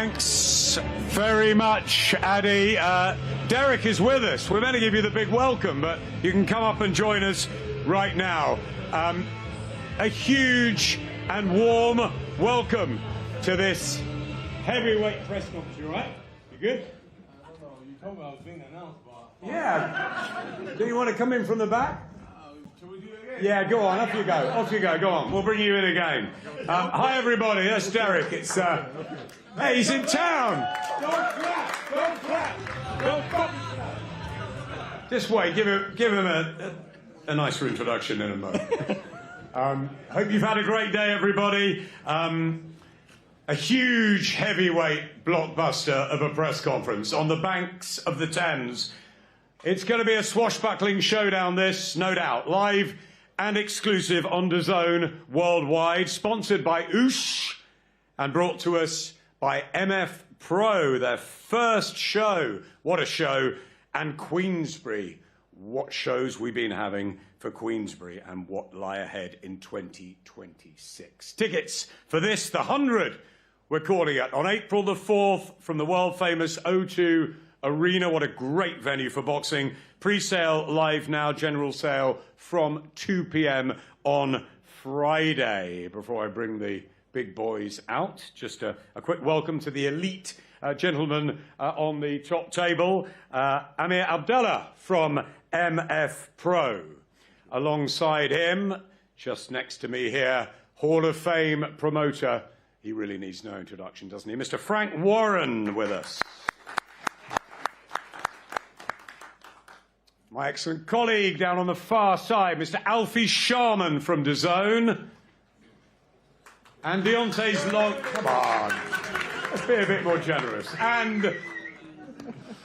Thanks very much, Addy. Derek is with us. We're meant to give you the big welcome, but you can come up and join us right now. A huge and warm welcome to this heavyweight press conference. You all right? You good? I don't know. You told me I was being announced, but... Yeah. Do you want to come in from the back? Shall we do it again? Yeah, go on. Off you go. Off you go. Go on. We'll bring you in again. Hi, everybody. That's Derek. It's... Hey, he's in town. Don't clap! Don't clap! Don't clap! Just wait. Give him a nicer introduction in a moment. Hope you've had a great day, everybody. A huge heavyweight blockbuster of a press conference on the banks of the Thames. It's going to be a swashbuckling showdown, this, no doubt. Live and exclusive on DAZN worldwide, sponsored by Oosh and brought to us by MF Pro, their first show. What a show. And Queensbury. What shows we've been having for Queensbury and what lie ahead in 2026. Tickets for this, the 100, we're calling it, on April the 4th from the world-famous O2 Arena. What a great venue for boxing. Pre-sale live now, general sale from 2 p.m. on Friday. Before I bring the big boys out, just a quick welcome to the elite gentlemen on the top table. Amir Abdallah from MF Pro. Alongside him, just next to me here, Hall of Fame promoter. He really needs no introduction, doesn't he? Mr. Frank Warren with us. My excellent colleague down on the far side, Mr. Alfie Sharman from DAZN. And Deontay's long... Come on. Let's be a bit more generous. And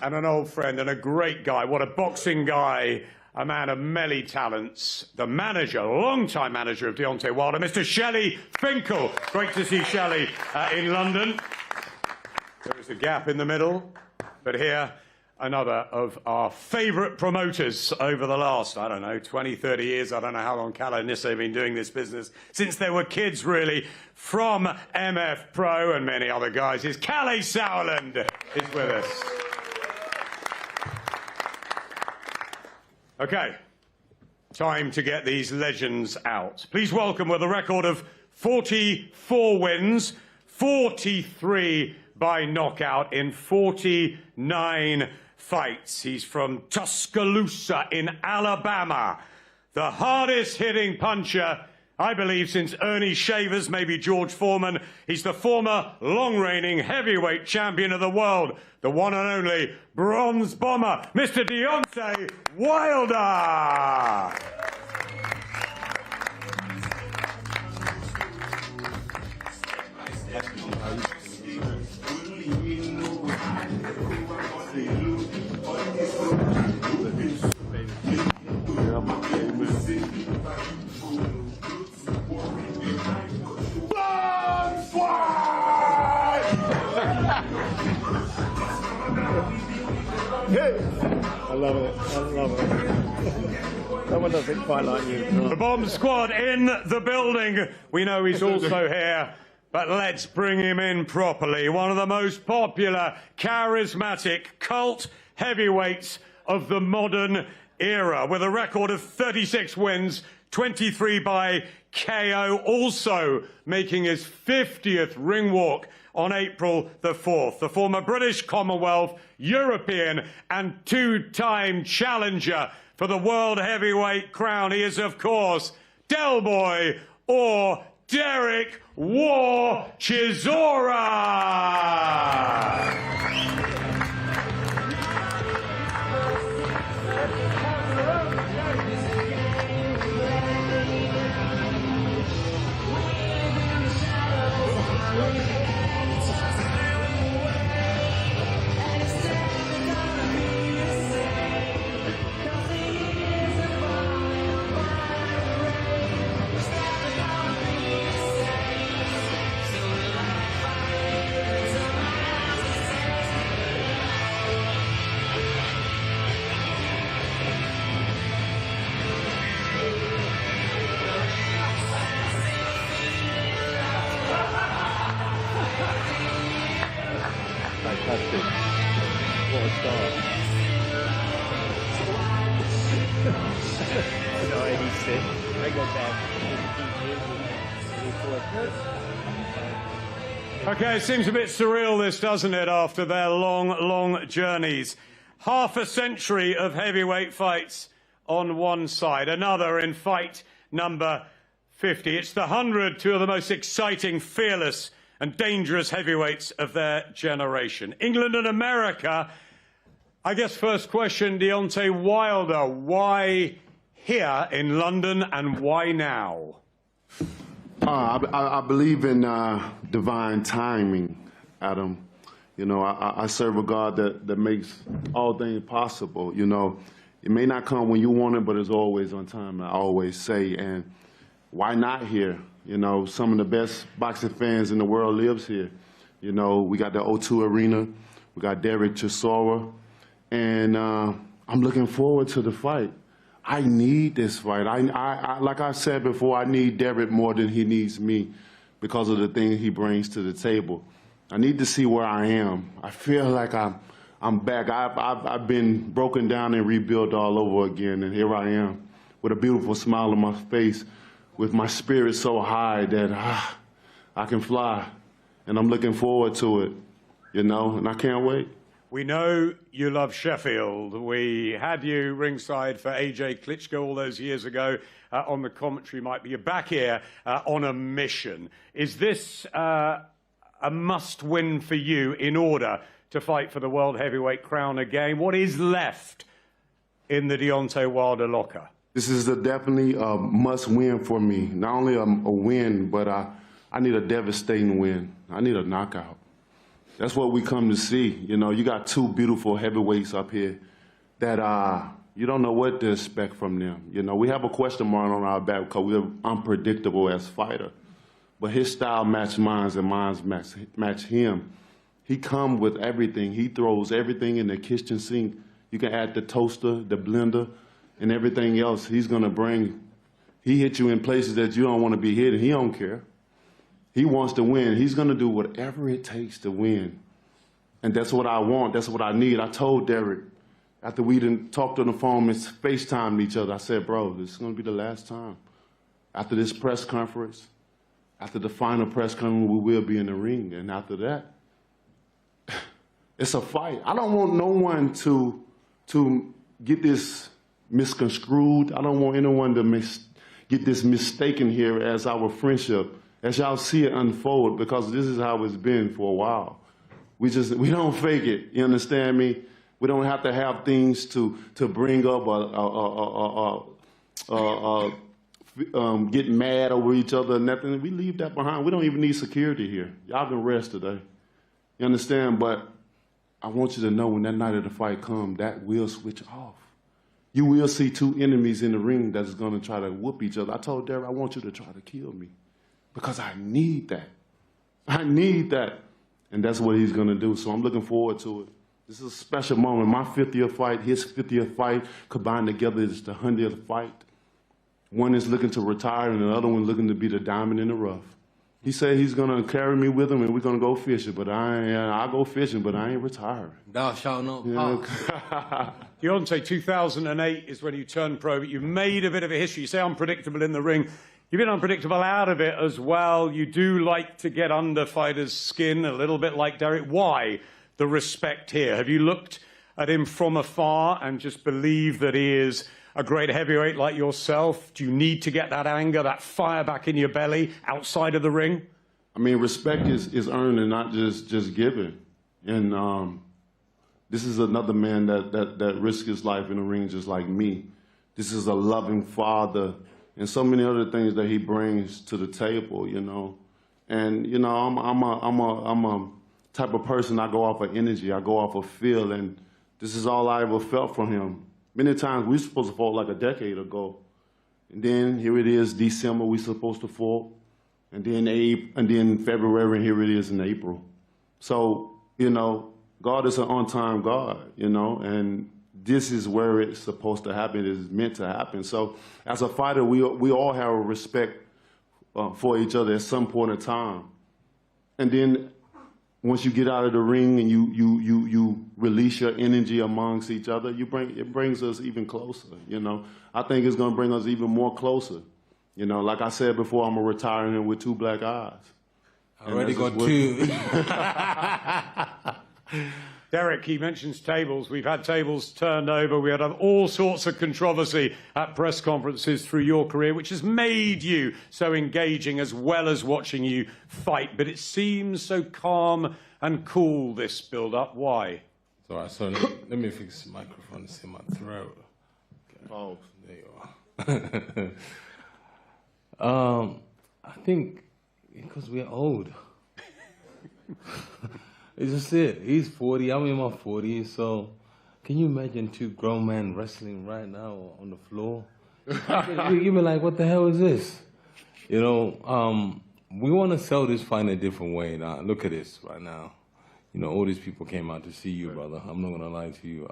an old friend and a great guy. What a boxing guy. A man of many talents. The manager, long-time manager of Deontay Wilder, Mr. Shelley Finkel. Great to see Shelley in London. There is a gap in the middle. But here, another of our favourite promoters over the last, I don't know, 20, 30 years. I don't know how long Cal and Nissa have been doing this business. Since they were kids, really. From MF Pro and many other guys, is Calais Sauerland is with us. Okay, time to get these legends out. Please welcome, with a record of 44 wins, 43 by knockout in 49 fights. He's from Tuscaloosa in Alabama. The hardest hitting puncher, I believe, since Ernie Shavers, maybe George Foreman. He's the former long-reigning heavyweight champion of the world, the one and only bronze bomber, Mr. Deontay Wilder. I love it. I love it. No one does it quite like you. The Bomb Squad in the building. We know he's also here, but let's bring him in properly. One of the most popular, charismatic, cult heavyweights of the modern era, with a record of 36 wins, 23 by KO, also making his 50th ring walk on April the 4th. The former British Commonwealth, European and two-time challenger for the world heavyweight crown. He is, of course, Del Boy, or Derek War Chisora. Fantastic. What a start. No, he's sick. I go back. Okay, it seems a bit surreal, this, doesn't it, after their long, long journeys. Half a century of heavyweight fights on one side, another in fight number 50. It's the 100, two of the most exciting, fearless and dangerous heavyweights of their generation. England and America. I guess first question, Deontay Wilder, why here in London and why now? I believe in divine timing, Adam. You know, I serve a God that makes all things possible. You know, it may not come when you want it, but it's always on time, I always say. And why not here? You know, some of the best boxing fans in the world lives here. You know, we got the O2 Arena. We got Derek Chisora. And I'm looking forward to the fight. I need this fight. I like I said before, I need Derek more than he needs me because of the thing he brings to the table. I need to see where I am. I feel like I'm back. I've been broken down and rebuilt all over again, and here I am with a beautiful smile on my face, with my spirit so high that I can fly, and I'm looking forward to it, you know, and I can't wait. We know you love Sheffield. We had you ringside for AJ Klitschko all those years ago on the commentary mic, but you're back here on a mission. Is this a must-win for you in order to fight for the world heavyweight crown again? What is left in the Deontay Wilder locker? This is definitely a must-win for me. Not only a win, but I need a devastating win. I need a knockout. That's what we come to see. You know, you got two beautiful heavyweights up here that you don't know what to expect from them. You know, we have a question mark on our back because we're unpredictable as fighter. But his style match mine and mine match him. He come with everything. He throws everything in the kitchen sink. You can add the toaster, the blender, and everything else he's going to bring. He hit you in places that you don't want to be hit, and he don't care. He wants to win. He's going to do whatever it takes to win. And that's what I want. That's what I need. I told Derek, after we didn't talk on the phone and FaceTimed each other, I said, bro, this is going to be the last time. After this press conference, after the final press conference, we will be in the ring. And after that, it's a fight. I don't want no one to get this misconstrued. I don't want anyone to get this mistaken here as our friendship, as y'all see it unfold, because this is how it's been for a while. We don't fake it, you understand me? We don't have to have things to bring up get mad over each other or nothing. We leave that behind. We don't even need security here. Y'all can rest today. You understand? But I want you to know when that night of the fight comes, that will switch off. You will see two enemies in the ring that's going to try to whoop each other. I told Derek, I want you to try to kill me because I need that. I need that. And that's what he's going to do. So I'm looking forward to it. This is a special moment. My 50th fight, his 50th fight, combined together is the 100th fight. One is looking to retire and the other one looking to be the diamond in the rough. He said he's going to carry me with him and we're going to go fishing, but I'll go fishing, but I ain't retiring. Thou shalt not pass. Deontay, 2008 is when you turned pro, but you've made a bit of a history. You say unpredictable in the ring. You've been unpredictable out of it as well. You do like to get under fighters' skin, a little bit like Derek. Why the respect here? Have you looked at him from afar and just believe that he is a great heavyweight like yourself? Do you need to get that anger, that fire back in your belly outside of the ring? I mean, respect is earned and not just given. And this is another man that risked his life in the ring just like me. This is a loving father and so many other things that he brings to the table, you know. And, you know, I'm a type of person, I go off of energy, I go off of feel, and this is all I ever felt from him. Many times we were supposed to fight like a decade ago. And then here it is, December, we supposed to fight. And then February, and here it is in April. So, you know, God is an on-time God, you know, and this is where it's supposed to happen, it's meant to happen. So as a fighter, we all have a respect for each other at some point in time. And then once you get out of the ring and you release your energy amongst each other, it brings us even closer, you know. I think it's going to bring us even more closer. You know, like I said before, I'm retiring with 2 black eyes. I already got 2. Derek, he mentions tables. We've had tables turned over. We had all sorts of controversy at press conferences through your career, which has made you so engaging as well as watching you fight. But it seems so calm and cool, this build-up. Why? Sorry, so let me fix the microphone. It's in my throat. Okay. Oh. There you are. I think because we're old. It's just it. He's 40. I'm in my 40s. So, can you imagine 2 grown men wrestling right now on the floor? You be like, what the hell is this? You know, we want to sell this fight in a different way. Now, look at this right now. You know, all these people came out to see you, brother. I'm not gonna lie to you.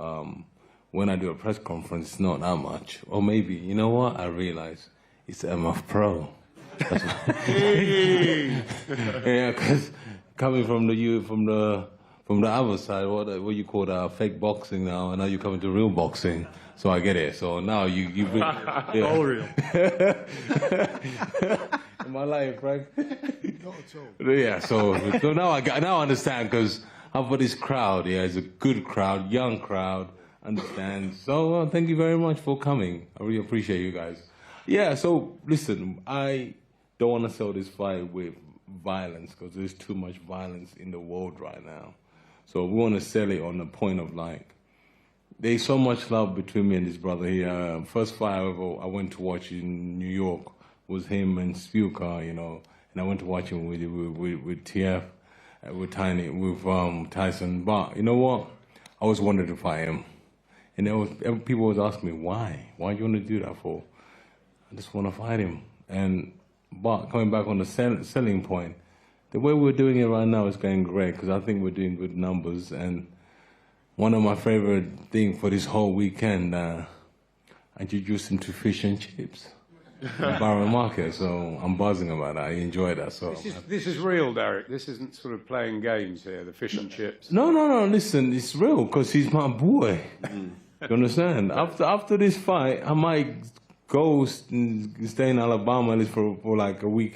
When I do a press conference, it's not that much. Or maybe, you know what? I realize it's MF Pro. That's yeah, because coming from the other side, what you call fake boxing now, and now you're coming to real boxing. So I get it. So now you bring yeah. All real. Am I lying, Frank? Not at all. Yeah. So now I understand, because I've got this crowd. Yeah, it's a good crowd, young crowd. Understand. So thank you very much for coming. I really appreciate you guys. Yeah. So listen, I don't want to sell this fight with violence, because there's too much violence in the world right now. So we want to sell it on the point of, like, there's so much love between me and this brother here. First fight I went to watch in New York was him and Spuka, you know, and I went to watch him with TF, with Tyson. But you know what? I always wanted to fight him, and people always ask me, why? Why do you want to do that for? I just want to fight him. But coming back on the selling point, the way we're doing it right now is going great, because I think we're doing good numbers. And one of my favorite things for this whole weekend, I introduced him to fish and chips in Barrow Market. So I'm buzzing about that. I enjoy that. So this is real, Derek. This isn't sort of playing games here, the fish and chips. No. Listen, it's real, because he's my boy. You understand? After this fight, I might go stay in Alabama at least for like a week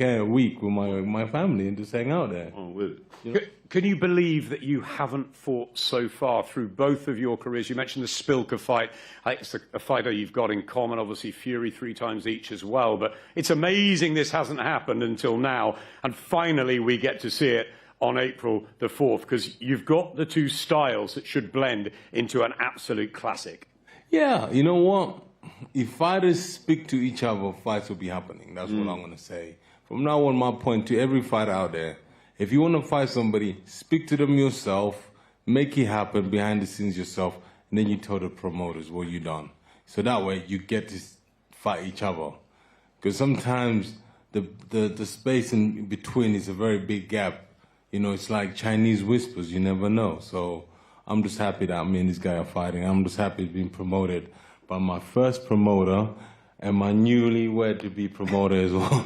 with my family and just hang out there. Oh, with it. You know? Can you believe that you haven't fought so far through both of your careers? You mentioned the Spilka fight. It's a fighter you've got in common, obviously Fury 3 times each as well. But it's amazing this hasn't happened until now. And finally we get to see it on April the 4th, because you've got the 2 styles that should blend into an absolute classic. Yeah, you know what? If fighters speak to each other, fights will be happening. That's what I'm going to say. From now on, my point to every fighter out there, if you want to fight somebody, speak to them yourself, make it happen behind the scenes yourself, and then you tell the promoters what you done. So that way you get to fight each other. Because sometimes the space in between is a very big gap. You know, it's like Chinese whispers, you never know. So I'm just happy that me and this guy are fighting. I'm just happy he's being promoted by my first promoter and my newlywed-to-be promoter as well.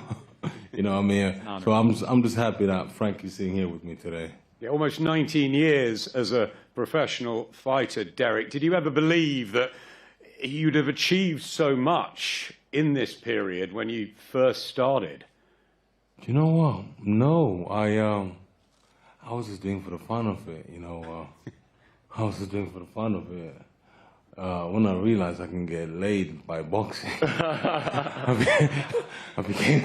You know what I mean? So I'm just happy that Frank is sitting here with me today. Yeah, almost 19 years as a professional fighter, Derek. Did you ever believe that you'd have achieved so much in this period when you first started? You know what? No, I was just doing for the fun of it, you know. I was just doing for the fun of it. When I realized I can get laid by boxing, I became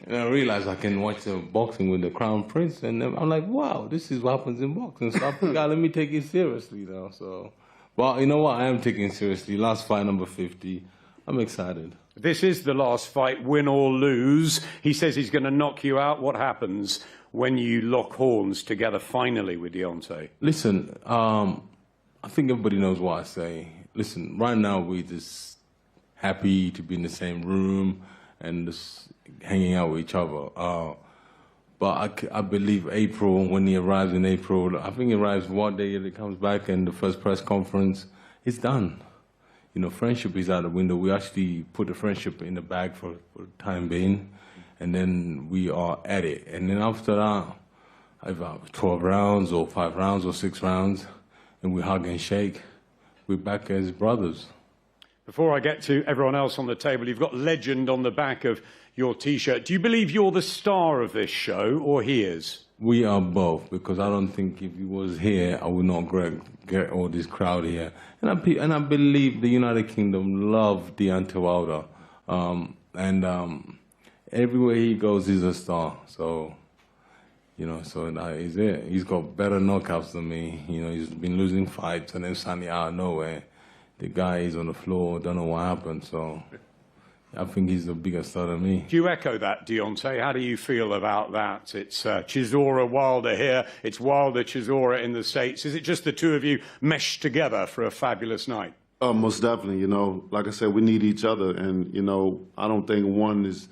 and I realized I can watch the boxing with the Crown Prince, and I'm like, wow, this is what happens in boxing. So I figured, let me take it seriously now. So, well, you know what? I am taking it seriously. Last fight, number 50. I'm excited. This is the last fight, win or lose. He says he's going to knock you out. What happens when you lock horns together finally with Deontay? Listen, I think everybody knows what I say. Listen, right now we're just happy to be in the same room and just hanging out with each other. But I believe April, when he arrives in April, I think he arrives one day and he comes back, and the first press conference, it's done. You know, friendship is out the window. We actually put the friendship in the bag for the time being. and then we are at it. And then after that, about 12 rounds or 5 rounds or 6 rounds, and we hug and shake. We're back as brothers. Before I get to everyone else on the table, you've got legend on the back of your T-shirt. Do you believe you're the star of this show, or he is? We are both, because I don't think if he was here, I would not get all this crowd here. And I believe the United Kingdom love Deontay Wilder. Everywhere he goes, he's a star. So, you know, so that is it. He's got better knockouts than me. You know, he's been losing fights, and then suddenly out of nowhere, the guy is on the floor, don't know what happened. So I think he's a bigger star than me. Do you echo that, Deontay? How do you feel about that? It's Chisora, Wilder here. It's Wilder, Chisora in the States. Is it just the two of you meshed together for a fabulous night? Most definitely. You know, like I said, we need each other, and you know, I don't think one is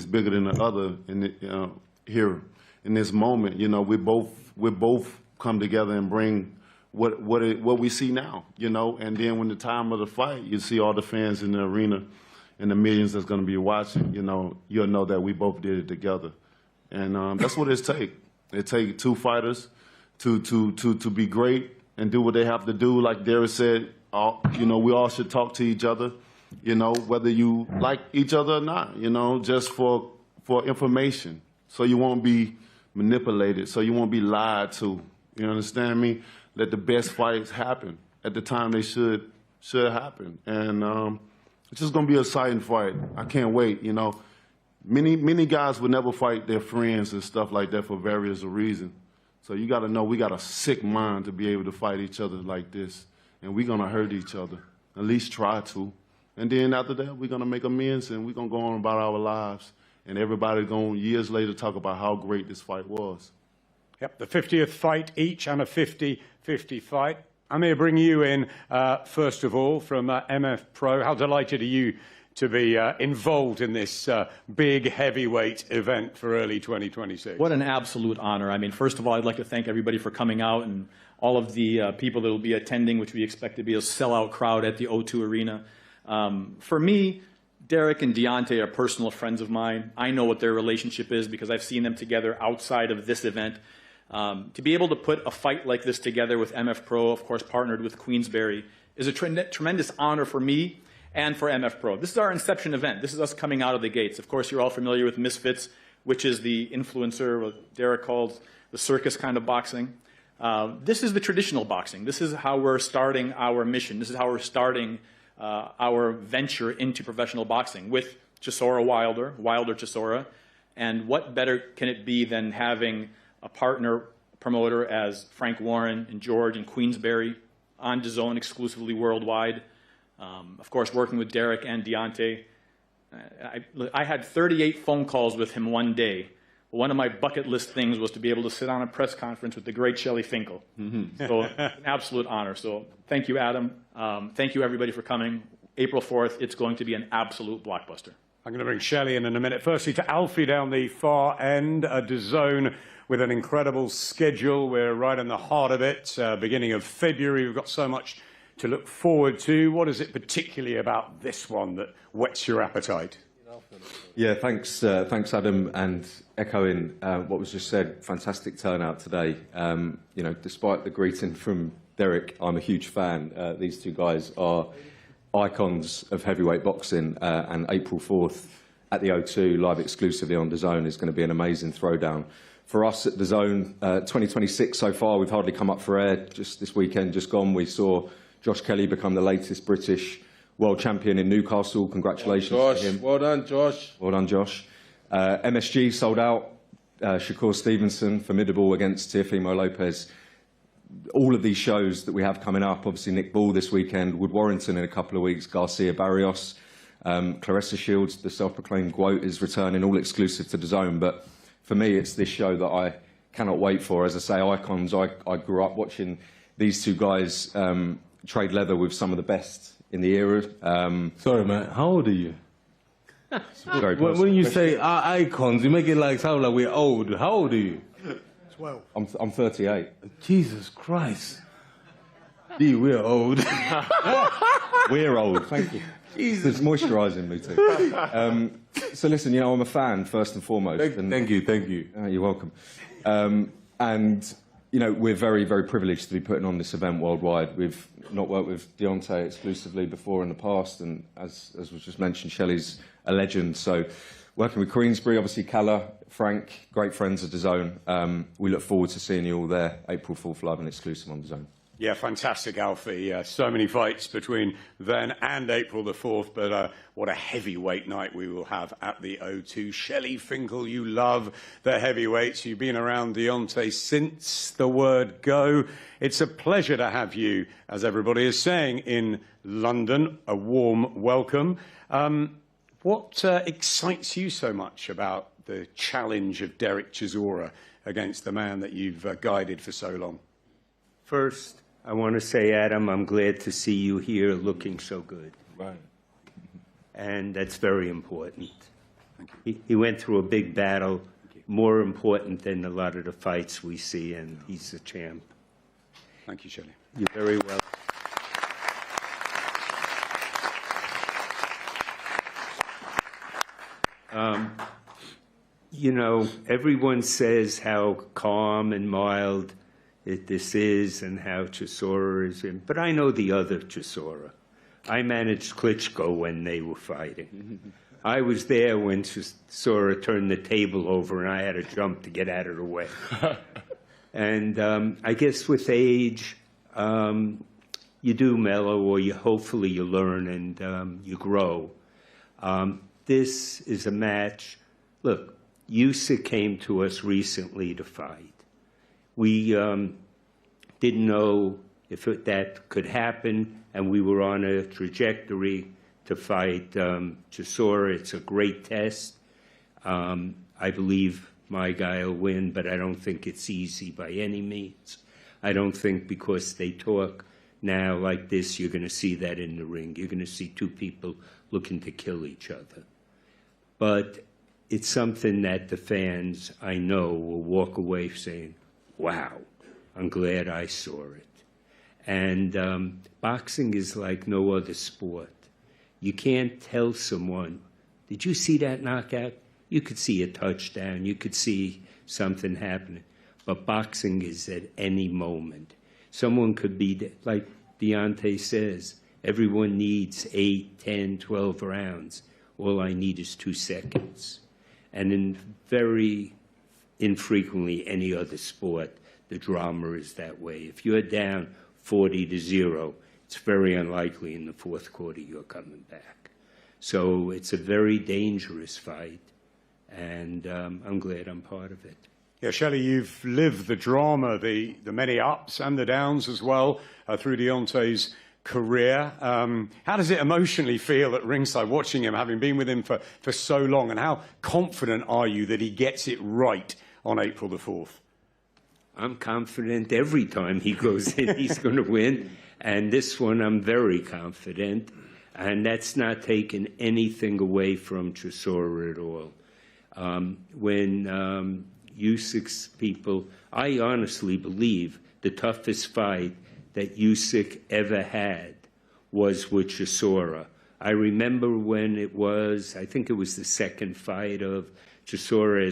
bigger than the other. And here in this moment, you know, we both come together and bring what we see now. You know, and then when the time of the fight, you see all the fans in the arena. And the millions that's going to be watching, you know, you'll know that we both did it together. And that's what it takes. It takes two fighters to be great and do what they have to do. Like Derek said, you know, we all should talk to each other, you know, whether you like each other or not, you know, just for information. So you won't be manipulated, so you won't be lied to. You understand me? Let the best fights happen at the time they should happen. And it's just going to be a exciting fight. I can't wait, you know. Many guys would never fight their friends and stuff like that for various reasons. So you got to know we got a sick mind to be able to fight each other like this. And we're going to hurt each other, at least try to. And then after that, we're going to make amends and we're going to go on about our lives. And everybody's going to, years later, talk about how great this fight was. Yep, the 50th fight each and a 50-50 fight. Amir, bring you in, first of all, from MF Pro. How delighted are you to be involved in this big heavyweight event for early 2026? What an absolute honor. I mean, first of all, I'd like to thank everybody for coming out and all of the people that will be attending, which we expect to be a sellout crowd at the O2 Arena. For me, Derek and Deontay are personal friends of mine. I know what their relationship is because I've seen them together outside of this event. To be able to put a fight like this together with MF Pro, of course partnered with Queensberry, is a tremendous honor for me and for MF Pro. This is our inception event. This is us coming out of the gates. Of course, you're all familiar with Misfits, which is the influencer, what Derek calls the circus kind of boxing. This is the traditional boxing. This is how we're starting our mission. This is how we're starting our venture into professional boxing with Chisora Wilder, Wilder Chisora. And what better can it be than having a partner promoter as Frank Warren and George and Queensberry on DAZN exclusively worldwide. Of course, working with Derek and Deontay. I had 38 phone calls with him one day. One of my bucket list things was to be able to sit on a press conference with the great Shelley Finkel. So an absolute honor. So thank you, Adam. Thank you, everybody, for coming. April 4th, it's going to be an absolute blockbuster. I'm going to bring Shelley in a minute. Firstly, to Alfie down the far end, a DAZN with an incredible schedule. We're right in the heart of it. Beginning of February, we've got so much to look forward to. What is it particularly about this one that whets your appetite? Yeah, thanks Adam, and echoing what was just said, fantastic turnout today. You know, despite the greeting from Derek, I'm a huge fan. These two guys are icons of heavyweight boxing, and April 4th at the O2, live exclusively on DAZN, is going to be an amazing throwdown. For us at DAZN, 2026 so far, we've hardly come up for air. Just this weekend, just gone, we saw Josh Kelly become the latest British world champion in Newcastle. Congratulations to him. Well done, Josh. Well done, Josh. MSG sold out. Shakur Stevenson, formidable against Teofimo Lopez. All of these shows that we have coming up, obviously Nick Ball this weekend, Wood Warrington in a couple of weeks, Garcia Barrios, Clarissa Shields, the self-proclaimed GWOAT, is returning, all exclusive to DAZN. But for me, it's this show that I cannot wait for. As I say, icons. I grew up watching these two guys trade leather with some of the best in the era. Sorry, man. How old are you? Very When you say icons, you make it like sound like we're old. How old are you? 12. I'm 38. Jesus Christ. We're old. We're old. Thank you. It's moisturising me too. So listen, you know, I'm a fan first and foremost. Thank you. You're welcome. And you know, we're very, very privileged to be putting on this event worldwide. We've not worked with Deontay exclusively before in the past, and as was just mentioned, Shelley's a legend. So working with Queensbury, obviously Calla, Frank, great friends of DAZN. We look forward to seeing you all there, April 4th, live and exclusive on DAZN. Yeah, fantastic, Alfie. So many fights between then and April the 4th, but what a heavyweight night we will have at the O2. Shelley Finkel, you love the heavyweights. You've been around Deontay since the word go. It's a pleasure to have you, as everybody is saying, in London. A warm welcome. What excites you so much about the challenge of Derek Chisora against the man that you've guided for so long? First, I want to say, Adam, I'm glad to see you here looking so good. Right. And that's very important. He went through a big battle, more important than a lot of the fights we see, and he's the champ. Thank you, Shelley. You're very welcome. You know, everyone says how calm and mild this is and how Chisora is in, but I know the other Chisora. I managed Klitschko when they were fighting. I was there when Chisora turned the table over and I had to jump to get out of the way. And I guess with age, you do mellow, or hopefully you learn and you grow. This is a match. Look, Usyk came to us recently to fight. We didn't know if that could happen, and we were on a trajectory to fight Chisora. It's a great test. I believe my guy will win, but I don't think it's easy by any means. I don't think because they talk now like this, you're going to see that in the ring. You're going to see two people looking to kill each other. But it's something that the fans, I know, will walk away saying, wow, I'm glad I saw it. And boxing is like no other sport. You can't tell someone, did you see that knockout? You could see a touchdown. You could see something happening. But boxing is at any moment. Someone could be, like Deontay says, everyone needs 8, 10, 12 rounds. All I need is 2 seconds. And in very infrequently any other sport, the drama is that way. If you're down 40-0, it's very unlikely in the fourth quarter you're coming back. So it's a very dangerous fight, and I'm glad I'm part of it. Yeah, Shelley, you've lived the drama, the many ups and the downs as well through Deontay's career. How does it emotionally feel at ringside watching him, having been with him for so long, and how confident are you that he gets it right on April the 4th? I'm confident every time he goes in, he's going to win. And this one, I'm very confident. And that's not taking anything away from Chisora at all. When Usyk's people, I honestly believe the toughest fight that Usyk ever had was with Chisora. I remember when it was, I think it was the second fight of Chisora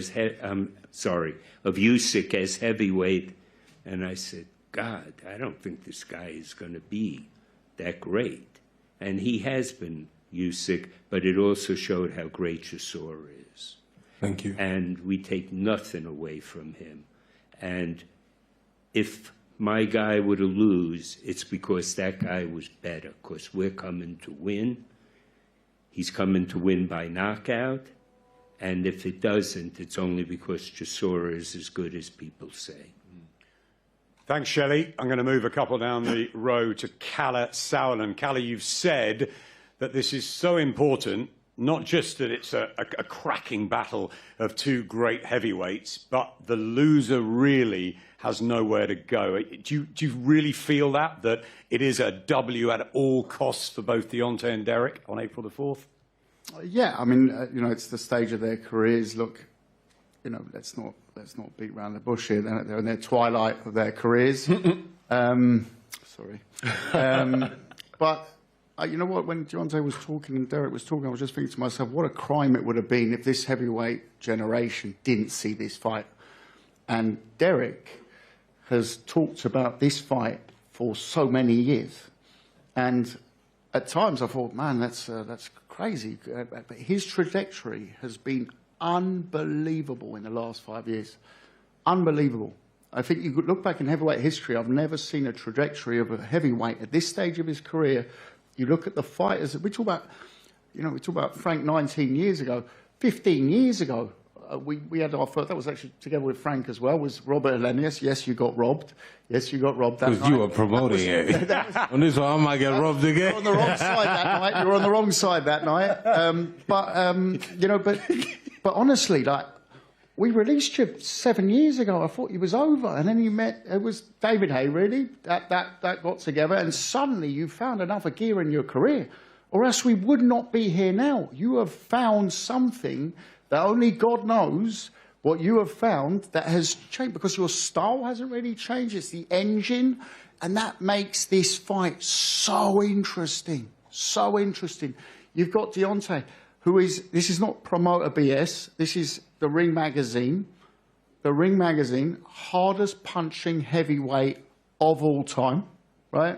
of Usyk as heavyweight, and I said, God, I don't think this guy is going to be that great. And he has been, Usyk, but it also showed how great Chisora is. Thank you. And we take nothing away from him. And if my guy were to lose, it's because that guy was better, because we're coming to win. He's coming to win by knockout. And if it doesn't, it's only because Chisora is as good as people say. Thanks, Shelley. I'm going to move a couple down the row to Calla Sauerland. Calla, you've said that this is so important, not just that it's a cracking battle of two great heavyweights, but the loser really has nowhere to go. Do you really feel that it is a W at all costs for both Deontay and Derek on April the 4th? Yeah, I mean, it's the stage of their careers. Look, let's not beat around the bush here. They're in their twilight of their careers. Sorry, but you know what, when Deontay was talking and Derek was talking, I was just thinking to myself, what a crime it would have been if this heavyweight generation didn't see this fight. And Derek has talked about this fight for so many years. And at times I thought, man, that's crazy. But his trajectory has been unbelievable in the last 5 years. Unbelievable. I think you could look back in heavyweight history, I've never seen a trajectory of a heavyweight at this stage of his career. You look at the fighters, we talk about Frank 19 years ago, 15 years ago. We had our first, that was actually together with Frank as well, was Robert Elenius. Yes, you got robbed. Yes, you got robbed that night. Because you were promoting it. On this one, I might get robbed again. You were on the wrong side that night. You were on the wrong side that night. You know, but honestly, like, we released you 7 years ago. I thought you was over. And then you met, it was David Hay, really, that got together. And suddenly you found another gear in your career. Or else we would not be here now. You have found something that only God knows what you have found that has changed, because your style hasn't really changed. It's the engine, and that makes this fight so interesting, so interesting. You've got Deontay, who is, this is not promoter BS, this is the Ring Magazine. The Ring Magazine, hardest punching heavyweight of all time, right?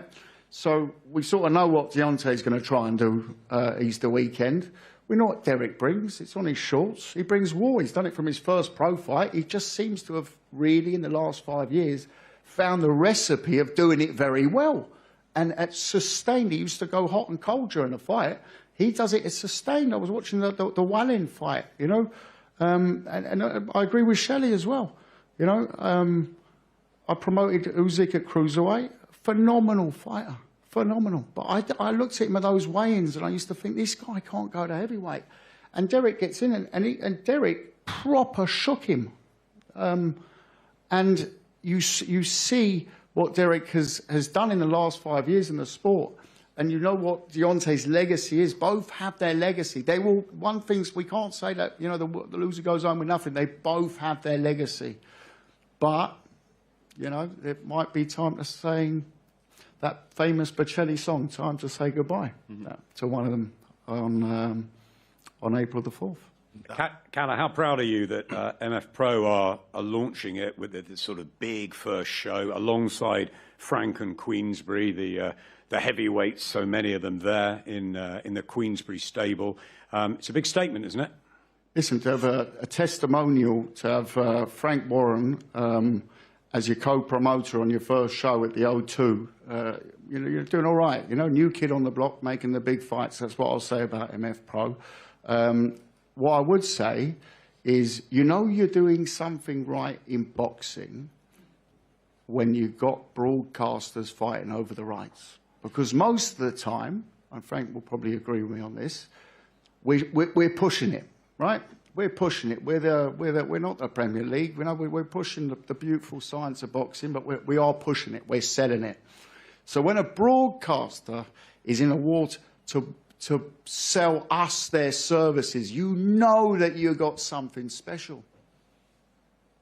So we sort of know what Deontay's going to try and do Easter weekend. We know what Derek brings. It's on his shorts. He brings war. He's done it from his first pro fight. He just seems to have really, in the last 5 years, found the recipe of doing it very well. And it's sustained. He used to go hot and cold during a fight. He does it, it's sustained. I was watching the Wallin fight, you know. And I agree with Shelley as well. You know, I promoted Usyk at cruiserweight. Phenomenal fighter. Phenomenal. But I looked at him at those weigh-ins and I used to think, this guy can't go to heavyweight. And Derek gets in and Derek proper shook him. And you see what Derek has done in the last 5 years in the sport. And you know what Deontay's legacy is. Both have their legacy. They will, one thing, we can't say that, you know, the loser goes home with nothing. They both have their legacy. But, you know, it might be time to say that famous Bocelli song, Time to Say Goodbye, to one of them on April the 4th. Calla, how proud are you that MF Pro are launching it with this sort of big first show alongside Frank and Queensbury, the heavyweights, so many of them there in the Queensbury stable. It's a big statement, isn't it? Listen, to have a testimonial, to have Frank Warren as your co-promoter on your first show at the O2, you know, you're doing all right. You know, new kid on the block making the big fights. That's what I'll say about MF Pro. What I would say is, you know, you're doing something right in boxing when you've got broadcasters fighting over the rights. Because most of the time, and Frank will probably agree with me on this, we're pushing it, right? We're pushing it. We're not the Premier League. You know, we're pushing the beautiful science of boxing, but we are pushing it. We're selling it. So when a broadcaster is in a war to sell us their services, you know that you got something special.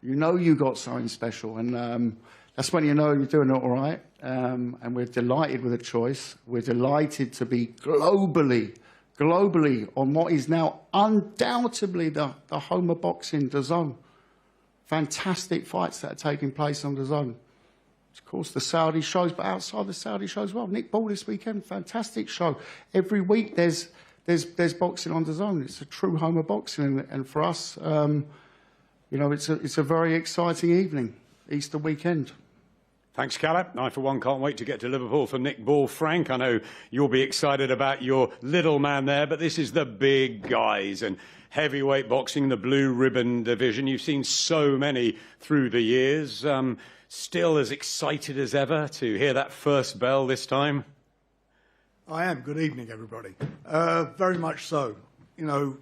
You know you got something special, and that's when you know you're doing it all right. And we're delighted with the choice. We're delighted to be globally on what is now undoubtedly the home of boxing, DAZN. Fantastic fights that are taking place on DAZN. Of course, the Saudi shows, but outside the Saudi shows as well. Nick Ball this weekend, fantastic show. Every week there's boxing on DAZN. It's a true home of boxing, and for us, you know, it's a very exciting evening, Easter weekend. Thanks, Calla. I, for one, can't wait to get to Liverpool for Nick Ball. Frank, I know you'll be excited about your little man there, but this is the big guys and heavyweight boxing, the blue ribbon division. You've seen so many through the years. Still as excited as ever to hear that first bell this time? I am. Good evening, everybody. Very much so. You know,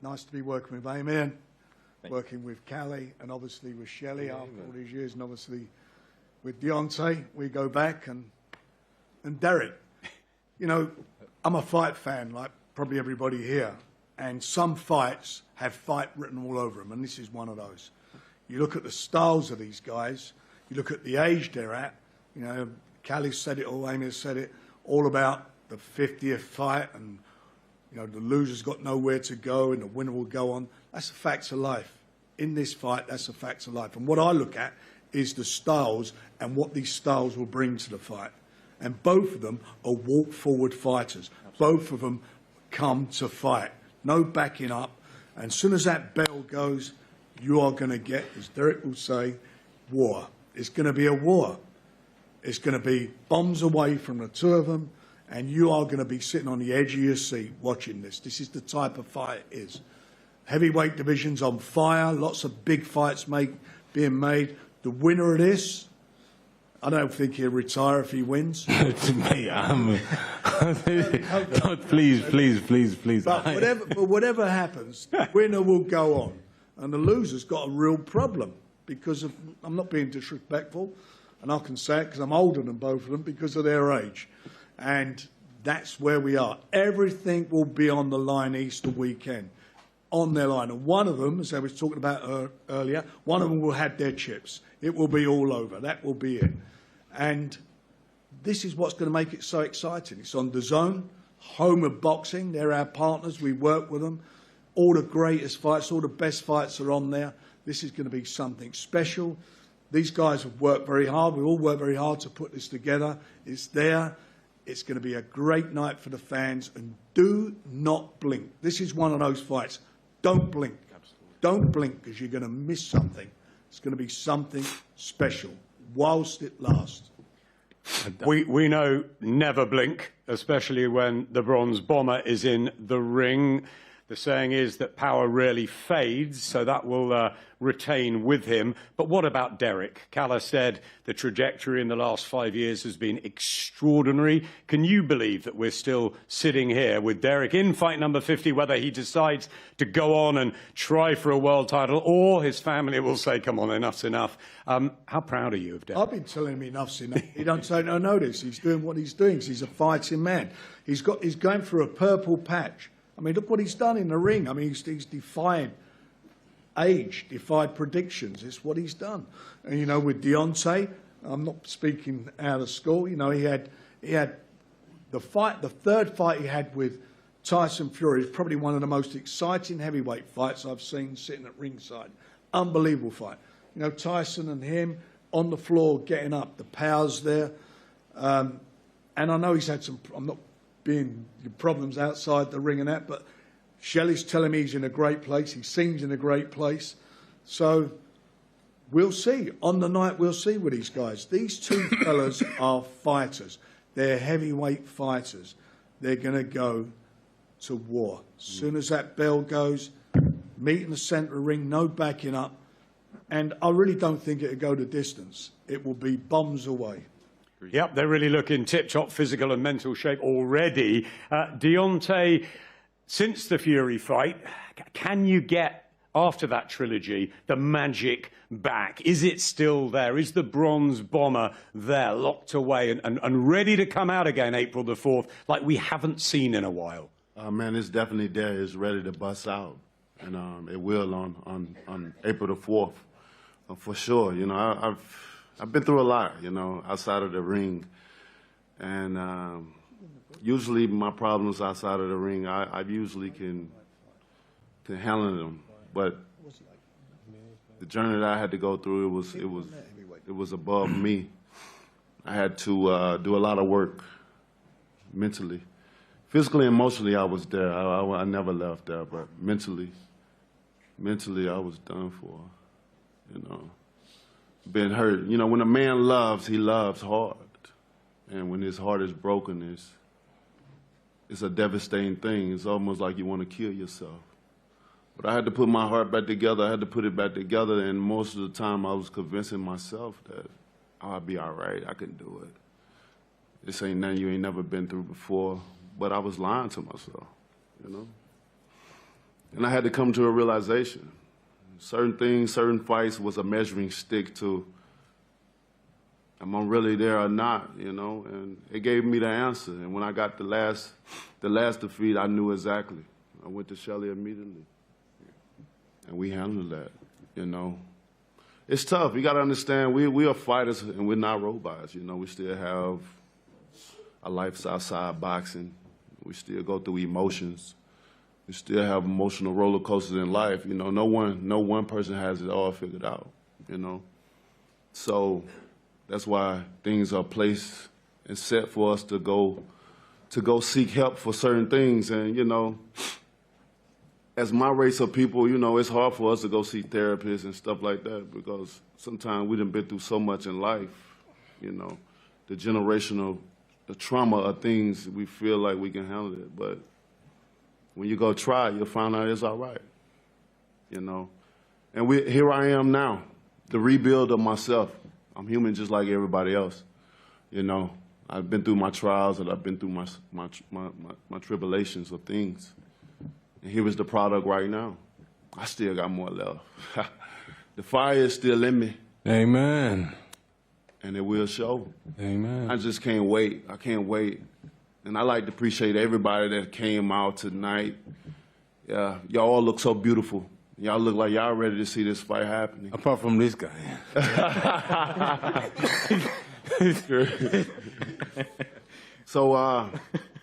nice to be working with Amy, working with Callie, and obviously with Shelley after all these years, and obviously with Deontay. We go back, and Derek. You know, I'm a fight fan, like probably everybody here, and some fights have fight written all over them, and this is one of those. You look at the styles of these guys, you look at the age they're at, you know, Callie said it all, Amy has said it, all about the 50th fight and, you know, the loser's got nowhere to go and the winner will go on. That's the facts of life. In this fight, that's the facts of life. And what I look at is the styles and what these styles will bring to the fight. And both of them are walk-forward fighters. Both of them come to fight. No backing up. And as soon as that bell goes, you are going to get, as Derek will say, war. It's going to be a war. It's going to be bombs away from the two of them, and you are going to be sitting on the edge of your seat watching this. This is the type of fight it is. Heavyweight division's on fire. Lots of big fights being made. The winner of this, I don't think he'll retire if he wins. Mate, please. But whatever happens, the winner will go on. And the loser's got a real problem because of, I'm not being disrespectful, and I can say it because I'm older than both of them because of their age. And that's where we are. Everything will be on the line Easter weekend, on their line. And one of them, as I was talking about earlier, one of them will have their chips. It will be all over. That will be it. And this is what's going to make it so exciting. It's on DAZN, home of boxing. They're our partners. We work with them. All the greatest fights, all the best fights are on there. This is going to be something special. These guys have worked very hard. We all work very hard to put this together. It's there. It's going to be a great night for the fans. And do not blink. This is one of those fights. Don't blink. Don't blink because you're going to miss something. It's going to be something special whilst it lasts. We know never blink, especially when the bronze bomber is in the ring. The saying is that power rarely fades, so that will retain with him. But what about Derek? Calla said the trajectory in the last 5 years has been extraordinary. Can you believe that we're still sitting here with Derek in fight number 50, whether he decides to go on and try for a world title or his family will say, come on, enough's enough. How proud are you of Derek? I've been telling him enough's enough. He don't take no notice. He's doing what he's doing. He's a fighting man. He's going through a purple patch. I mean, look what he's done in the ring. I mean, he's defied age, defied predictions. It's what he's done. And, you know, with Deontay, I'm not speaking out of school. You know, he had the third fight he had with Tyson Fury is probably one of the most exciting heavyweight fights I've seen sitting at ringside. Unbelievable fight. You know, Tyson and him on the floor getting up, the power's there. And I know he's had some, I'm not being problems outside the ring and that, but Shelley's telling me he's in a great place. He seems in a great place. So we'll see. On the night, we'll see with these guys. These two fellas are fighters. They're heavyweight fighters. They're going to go to war. As soon as that bell goes, meet in the centre of the ring, no backing up. And I really don't think it'll go the distance. It will be bombs away. Yep, they're really looking tip-top physical and mental shape already. Deontay, since the Fury fight, can you get, after that trilogy, the magic back? Is it still there? Is the bronze bomber there, locked away and ready to come out again April the 4th, like we haven't seen in a while? Man, it's definitely there. It's ready to bust out. And it will on April the 4th, for sure. You know, I've been through a lot, you know, outside of the ring. And usually my problems outside of the ring, I usually can handle them. But the journey that I had to go through, it was above me. I had to do a lot of work mentally. Physically and emotionally, I was there. I never left there, but mentally I was done for, you know. Been hurt. You know, when a man loves, he loves hard. And when his heart is broken, it's a devastating thing. It's almost like you want to kill yourself. But I had to put my heart back together. I had to put it back together. And most of the time, I was convincing myself that I'll be all right. I can do it. This ain't nothing you ain't never been through before. But I was lying to myself, you know. And I had to come to a realization. Certain things, certain fights was a measuring stick to am I really there or not, you know? And it gave me the answer. And when I got the last defeat, I knew exactly. I went to Shelley immediately. And we handled that, you know. It's tough. You got to understand, we are fighters and we're not robots, you know. We still have our life's outside boxing. We still go through emotions. We still have emotional roller coasters in life. You know, no one person has it all figured out, you know. So that's why things are placed and set for us to go seek help for certain things. And, you know, as my race of people, you know, it's hard for us to go see therapists and stuff like that because sometimes we done been through so much in life, you know, the generational, the trauma of things, we feel like we can handle it. But when you go try it, you'll find out it's all right, you know. And here I am now, the rebuild of myself. I'm human just like everybody else, you know. I've been through my trials and I've been through my tribulations of things. And here is the product right now. I still got more left. The fire is still in me. Amen. And it will show. Amen. I just can't wait. I can't wait. And I like to appreciate everybody that came out tonight. Yeah, y'all all look so beautiful. Y'all look like y'all ready to see this fight happening. Apart from this guy. So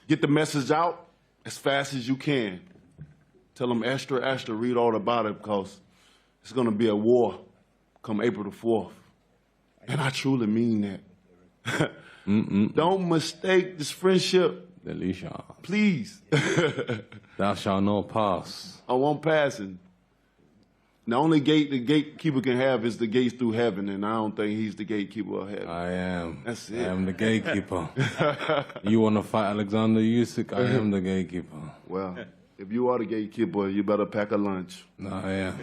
get the message out as fast as you can. Tell them extra, read all about it because it's going to be a war come April the 4th. And I truly mean that. Don't mistake this friendship. Please. Thou shalt not pass. I won't pass it. The only gate the gatekeeper can have is the gates through heaven, and I don't think he's the gatekeeper of heaven. I am. That's it. I am the gatekeeper. You want to fight Alexander Usyk? I am the gatekeeper. Well, if you are the gatekeeper, you better pack a lunch. No, I am.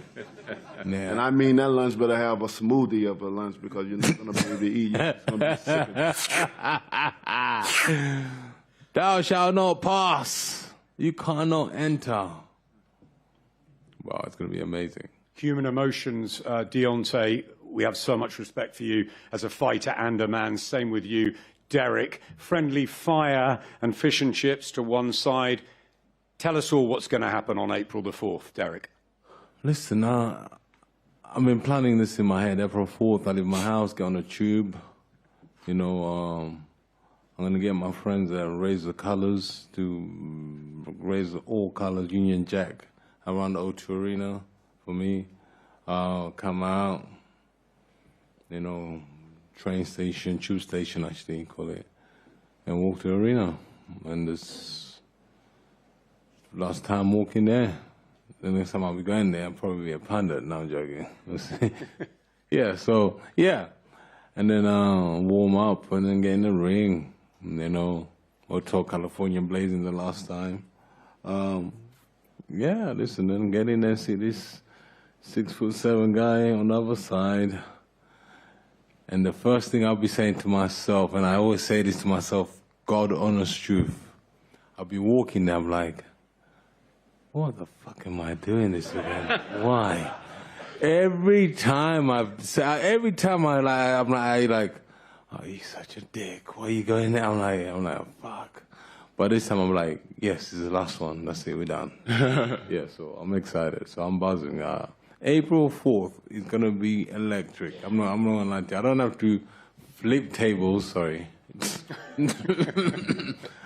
Yeah. And I mean that lunch better have a smoothie of a lunch because you're not going to be able to eat. It's going to be sick. Thou shalt not pass. You cannot enter. Wow, it's going to be amazing. Human emotions, Deontay, we have so much respect for you as a fighter and a man. Same with you, Derek. Friendly fire and fish and chips to one side. Tell us all what's going to happen on April the 4th, Derek. Listen, I've been planning this in my head. April 4th, I leave my house, get on a tube. You know, I'm going to get my friends that raise the colors to raise all colors, Union Jack, around the O2 Arena for me. Come out, you know, train station, tube station, actually, call it, and walk to the arena. And this last time walking there, the next time I'll be going there, I'll probably be a pundit. No, I'm joking. Yeah, so, yeah. And then warm up and then get in the ring. You know, Hotel California Blazing the last time. Yeah, listen, then get in there and see this 6'7" guy on the other side. And the first thing I'll be saying to myself, and I always say this to myself, God honest truth. I'll be walking there, I'm like, what the fuck am I doing this again? Why? Every time I'm like, oh, you're such a dick. Why are you going there? I'm like, fuck. But this time I'm like, yes, this is the last one. That's it, we're done. Yeah, so I'm excited. So I'm buzzing. April 4th is going to be electric. I'm not going to lie to you. I don't have to flip tables, sorry. I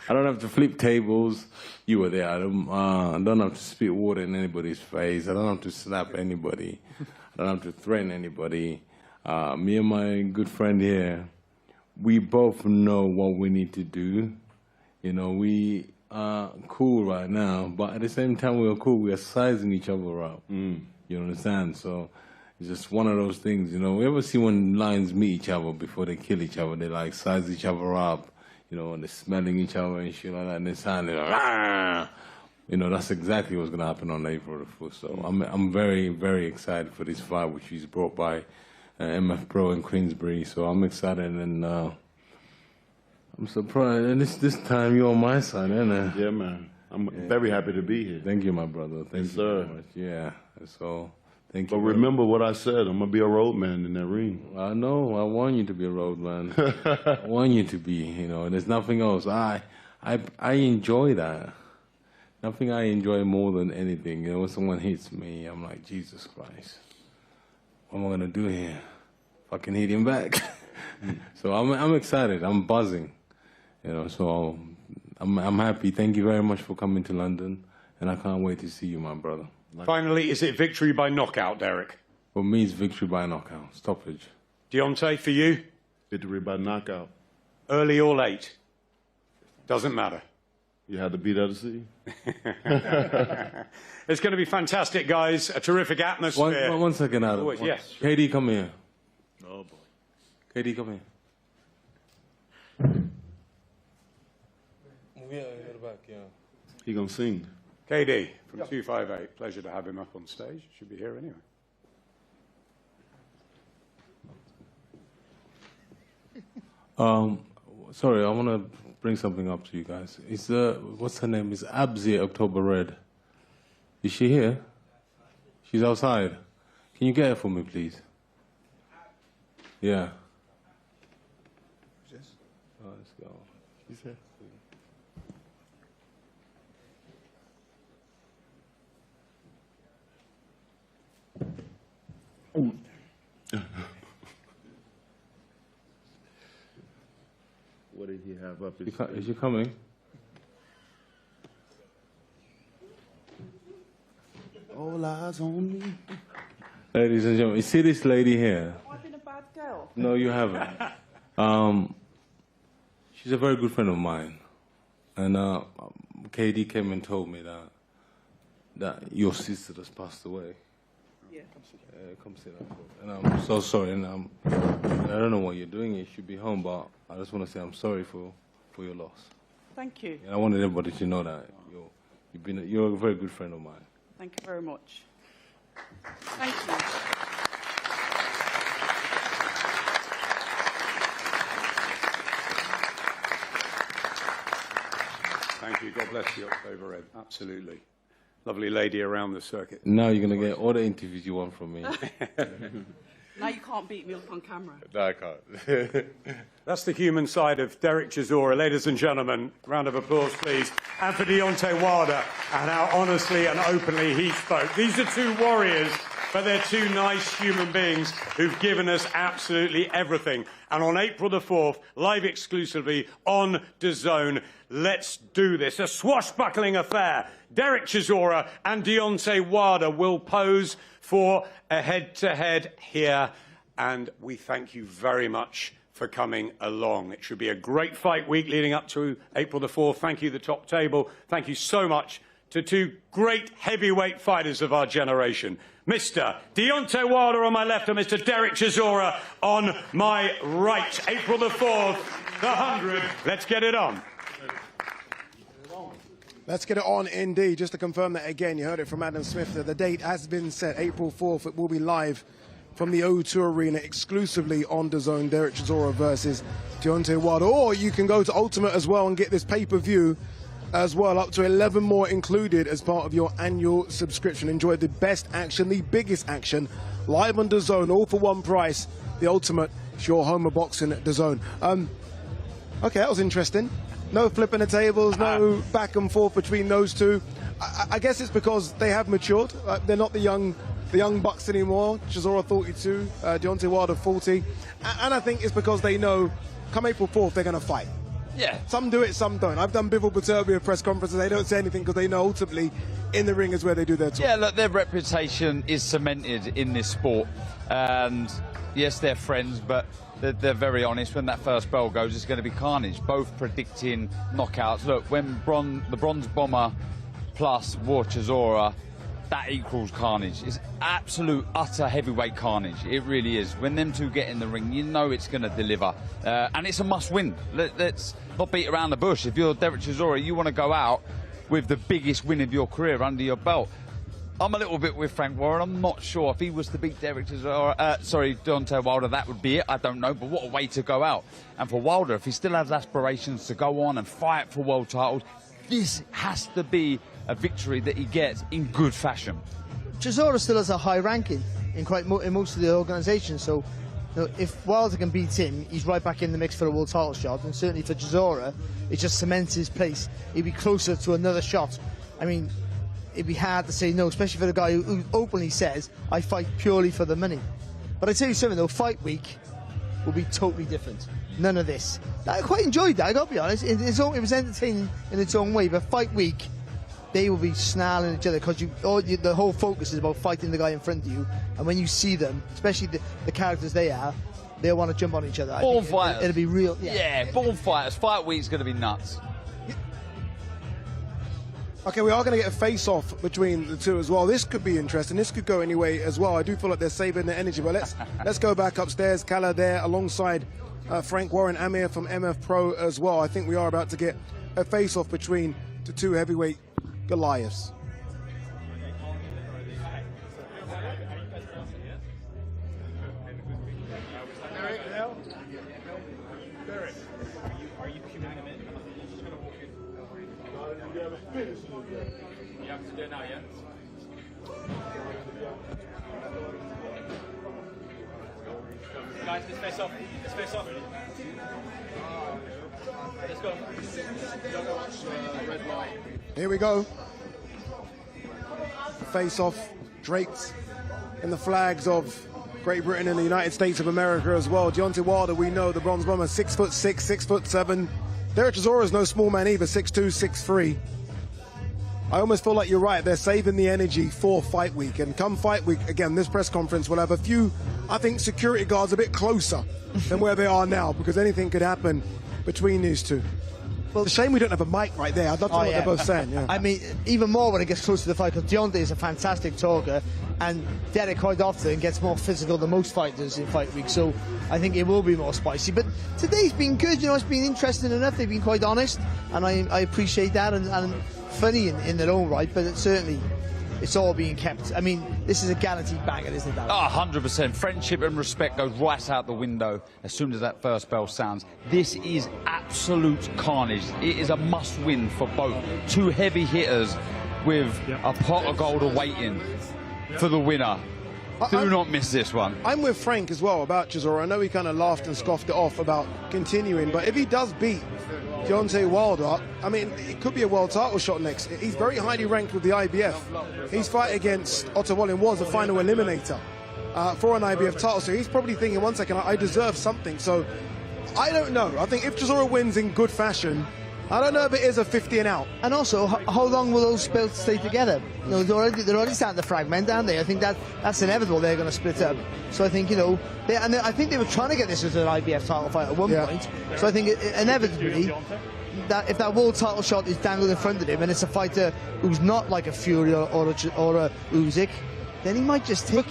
don't have to flip tables. You were there. I don't have to spit water in anybody's face. I don't have to slap anybody. I don't have to threaten anybody. Me and my good friend here, we both know what we need to do. You know, we are cool right now, but at the same time we are cool. We are sizing each other up. You understand? So it's just one of those things, you know. We ever see when lions meet each other before they kill each other, they like size each other up, you know, and they're smelling each other and shit like that, and they sound like, ah! You know, that's exactly what's going to happen on April the 4th. So I'm very, very excited for this fight, which is brought by MF Pro in Queensbury. So I'm excited, and I'm surprised. And this time you're on my side, isn't it? Yeah, man. I'm very happy to be here. Thank you, my brother. Thank you sir. very much. Yeah. So, thank you. But remember what I said. I'm going to be a road man in that ring. I know. I want you to be a road man. I want you to be, you know. There's nothing else. I enjoy that. Nothing I enjoy more than anything. You know, when someone hits me, I'm like, Jesus Christ. What am I going to do here? Fucking hit him back. So I'm excited. I'm buzzing. You know, so I'm happy. Thank you very much for coming to London, and I can't wait to see you, my brother. Finally, is it victory by knockout, Derek? For me, it's victory by knockout, stoppage. Deontay, for you? Victory by knockout. Early or late? Doesn't matter. You had to beat DAZN. It's going to be fantastic, guys. A terrific atmosphere. One second, Adam. Oh, yes. KD, come here. Oh, boy. KD, come here. Yeah, go back, yeah. He gonna sing. KD from 258. Pleasure to have him up on stage. Should be here anyway. Sorry, I want to bring something up to you guys. It's what's her name? It's Abzi October Red. Is she here? She's outside. Can you get her for me, please? Yeah. Oh, let's go. She's here. What did he have up his Is she coming? All eyes on me. Ladies and gentlemen, you see this lady here? I've been a bad girl. No, you haven't. She's a very good friend of mine. And KD came and told me that your sister has passed away. Yeah. Come sit down. And I'm so sorry. And I don't know what you're doing. You should be home, but I just want to say I'm sorry for your loss. Thank you. And I wanted everybody to know that you're a very good friend of mine. Thank you very much. Thank you. Thank you. God bless you, October Red. Absolutely. Lovely lady around the circuit. Now you're going to get all the interviews you want from me. Now you can't beat me up on camera. No, I can't. That's the human side of Derek Chisora. Ladies and gentlemen, round of applause, please. And for Deontay Wilder, and how honestly and openly he spoke. These are two warriors, but they're two nice human beings who've given us absolutely everything. And on April the 4th, live exclusively on DAZN, let's do this. A swashbuckling affair. Derek Chisora and Deontay Wilder will pose for a head-to-head here. And we thank you very much for coming along. It should be a great fight week leading up to April the 4th. Thank you, the top table. Thank you so much to two great heavyweight fighters of our generation. Mr. Deontay Wilder on my left and Mr. Derek Chisora on my right. April the 4th, the 100. Let's get it on. Let's get it on indeed. Just to confirm that again, you heard it from Adam Smith, that the date has been set, April 4th. It will be live from the O2 Arena exclusively on DAZN. Derek Chisora versus Deontay Wilder. Or you can go to Ultimate as well and get this pay-per-view as well, up to 11 more included as part of your annual subscription. Enjoy the best action, the biggest action, live on DAZN, all for one price. The Ultimate is your home of boxing at DAZN. Okay, that was interesting. No flipping the tables, no back and forth between those two. I guess it's because they have matured. They're not the young bucks anymore. Chisora 42, Deontay Wilder 40. And I think it's because they know come April 4th, they're going to fight. Yeah. Some do it, some don't. I've done Bivol Baturbia press conferences. They don't say anything because they know ultimately in the ring is where they do their talk. Yeah, look, their reputation is cemented in this sport. And yes, they're friends, but they're very honest. When that first bell goes, it's going to be carnage. Both predicting knockouts. Look, when the Bronze Bomber plus War Chisora, that equals carnage. It's absolute, utter heavyweight carnage. It really is. When them two get in the ring, you know it's going to deliver. And it's a must-win. Let's not beat around the bush. If you're Derek Chisora, you want to go out with the biggest win of your career under your belt. I'm a little bit with Frank Warren. I'm not sure if he was to beat Derek Chisora, Deontay Wilder, that would be it. I don't know, but what a way to go out. And for Wilder, if he still has aspirations to go on and fight for world titles, this has to be a victory that he gets in good fashion. Chisora still has a high ranking in most of the organisations, so you know, if Wilder can beat him, he's right back in the mix for a world title shot, and certainly for Chisora, it just cements his place. He'd be closer to another shot. I mean, it'd be hard to say no, especially for the guy who openly says, I fight purely for the money. But I tell you something though, fight week, will be totally different. None of this. I quite enjoyed that, I got to be honest. It was entertaining in its own way, but fight week, they will be snarling at each other because the whole focus is about fighting the guy in front of you, and when you see them, especially the characters they are, they'll want to jump on each other. Born fighters. It'll be real. Yeah, born fighters. Fight week's going to be nuts. Okay, we are going to get a face-off between the two as well. This could be interesting. This could go any way as well. I do feel like they're saving their energy, but let's go back upstairs. Kala there alongside Frank Warren, Amir from MF Pro as well. I think we are about to get a face-off between the two heavyweight Goliaths. You have to do it now, yeah? Guys, let's face off. Let's face off. Let's go. Here we go. Face off draped in the flags of Great Britain and the United States of America as well. Deontay Wilder, we know, the bronze bomber, 6'6", 6'7". Derek Chisora is no small man either, 6'2", 6'3". I almost feel like you're right. They're saving the energy for fight week. And come fight week, again, this press conference will have a few, I think, security guards a bit closer than where they are now, because anything could happen between these two. Well, it's a shame we don't have a mic right there. I'd love to know what they're both saying. Yeah. I mean, even more when it gets close to the fight, because Deontay is a fantastic talker, and Derek quite often gets more physical than most fighters in fight week, so I think it will be more spicy. But today's been good, it's been interesting enough. They've been quite honest, and I appreciate that, and funny in their own right, but it's all being kept. I mean, this is a guaranteed banger, isn't it, Darren? 100%. Friendship and respect goes right out the window as soon as that first bell sounds. This is absolute carnage. It is a must-win for both. Two heavy hitters with a pot of gold awaiting for the winner. Do not miss this one. I'm with Frank as well about Chisora. I know he kind of laughed and scoffed it off about continuing, but if he does beat Deontay Wilder, I mean, it could be a world title shot next. He's very highly ranked with the IBF. His fight against Otto Wallin was a final eliminator for an IBF title, so he's probably thinking, one second, I deserve something. So I don't know. I think if Chisora wins in good fashion, I don't know if it is a 50 and out. And also, how long will those belts stay together? They're already starting to fragment, aren't they? I think that's inevitable. They're going to split up. So I think, I think they were trying to get this as an IBF title fight at one point. So I think inevitably, that if that world title shot is dangled in front of him, and it's a fighter who's not like a Fury or a Usyk, then he might just take